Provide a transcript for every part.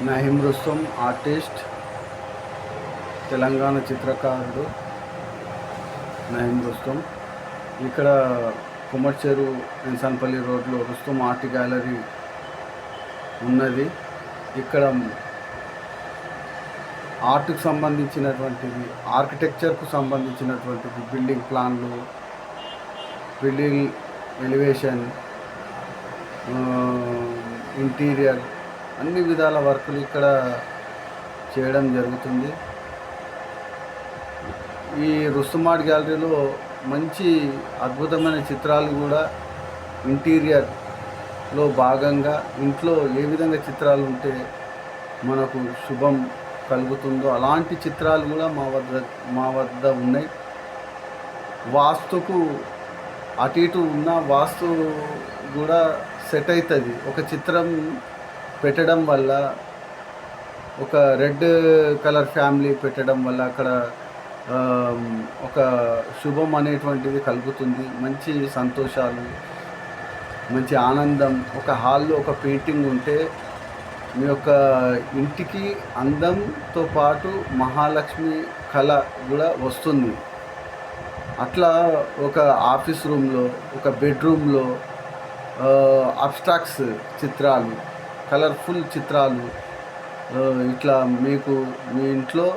Naheem Rustom artist, Telangana చిత్రకారుడు నహీం రుస్తుం. ఇక్కడ కుమర్చెరు ఇన్సాన్పల్లి రోడ్లో రుస్తుం ఆర్ట్ గ్యాలరీ ఉన్నది. ఇక్కడ ఆర్ట్కు సంబంధించినటువంటివి, ఆర్కిటెక్చర్కు సంబంధించినటువంటివి, బిల్డింగ్ ప్లాన్లు, బిల్డింగ్ ఎలివేషన్, ఇంటీరియర్, అన్ని విధాల వర్కులు ఇక్కడ చేయడం జరుగుతుంది. ఈ రుస్తుం ఆర్ట్ గ్యాలరీలో మంచి అద్భుతమైన చిత్రాలు కూడా ఇంటీరియర్లో భాగంగా ఇంట్లో ఏ విధంగా చిత్రాలు ఉంటే మనకు శుభం కలుగుతుందో అలాంటి చిత్రాలు కూడా మా వద్ద ఉన్నాయి. వాస్తుకు అటు ఇటు ఉన్న వాస్తు కూడా సెట్ అవుతుంది. ఒక చిత్రం పెట్టడం వల్ల, ఒక రెడ్ కలర్ ఫ్యామిలీ పెట్టడం వల్ల అక్కడ ఒక శుభం అనేటువంటిది కలుగుతుంది. మంచి సంతోషాలు, మంచి ఆనందం. ఒక హాల్లో ఒక పెయింటింగ్ ఉంటే మీ యొక్క ఇంటికి అందంతో పాటు మహాలక్ష్మి కళ కూడా వస్తుంది. అట్లా ఒక ఆఫీస్ రూమ్లో, ఒక బెడ్రూమ్లో అబ్స్ట్రాక్ట్స్ చిత్రాలు, కలర్ఫుల్ చిత్రాలు ఇట్లా మీకు మీ ఇంట్లో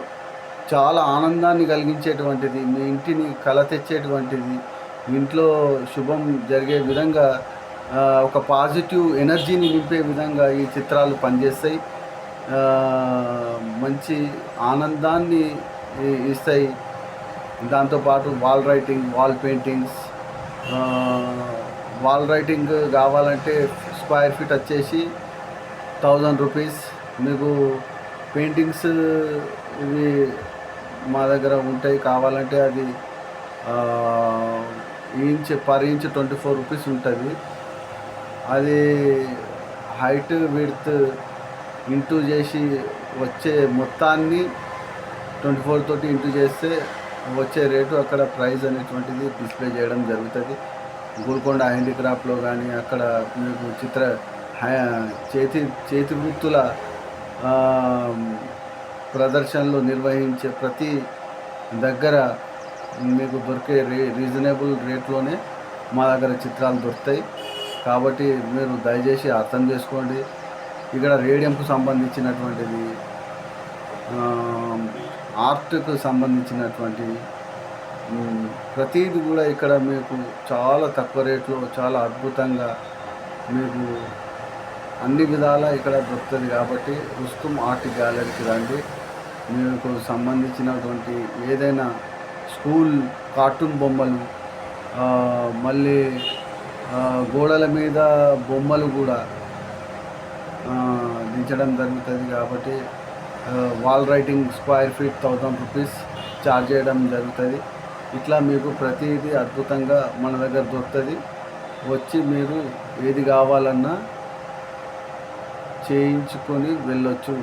చాలా ఆనందాన్ని కలిగించేటువంటిది, మీ ఇంటిని కళ తెచ్చేటువంటిది, ఇంట్లో శుభం జరిగే విధంగా ఒక పాజిటివ్ ఎనర్జీని నింపే విధంగా ఈ చిత్రాలు పనిచేస్తాయి. మంచి ఆనందాన్ని ఇస్తాయి. దాంతోపాటు wall writing, wall paintings. Wall writing కావాలంటే స్క్వేర్ ఫీట్ వచ్చేసి 1000 రూపీస్. మీకు పెయింటింగ్స్ ఇవి మా దగ్గర ఉంటాయి. కావాలంటే అది పర్ ఇంచ్ 24 రూపీస్ ఉంటుంది. అది హైట్ విడ్త్ ఇంటూ చేసి వచ్చే మొత్తాన్ని 24 తోటి ఇంటూ చేస్తే వచ్చే రేటు అక్కడ ప్రైజ్ అనేటువంటిది డిస్ప్లే చేయడం జరుగుతుంది. గోల్కొండ హ్యాండీక్రాఫ్ట్లో కానీ అక్కడ మీకు చేతి వృత్తుల ప్రదర్శనలు నిర్వహించే ప్రతి దగ్గర మీకు దొరికే రీజనబుల్ రేట్లోనే మా దగ్గర చిత్రాలు దొరుకుతాయి. కాబట్టి మీరు దయచేసి అర్థం చేసుకోండి. ఇక్కడ రేడియంకు సంబంధించినటువంటిది, ఆర్ట్కు సంబంధించినటువంటి ప్రతిదీ కూడా ఇక్కడ మీకు చాలా తక్కువ రేట్లో, చాలా అద్భుతంగా మీకు అన్ని విధాలా ఇక్కడ దొరుకుతుంది. కాబట్టి రుస్తుం ఆర్ట్ గ్యాలరీకి రండి. మీకు సంబంధించినటువంటి ఏదైనా స్కూల్ కార్టూన్ బొమ్మలు, మళ్ళీ గోడల మీద బొమ్మలు కూడా దించడం జరుగుతుంది. కాబట్టి wall writing square feet 1000 rupees charge చేయడం జరుగుతుంది. ఇట్లా మీకు ప్రతిదీ అద్భుతంగా మన దగ్గర దొరుకుతుంది. వచ్చి మీరు ఏది కావాలన్నా చేయించుకొని వెళ్ళొచ్చు.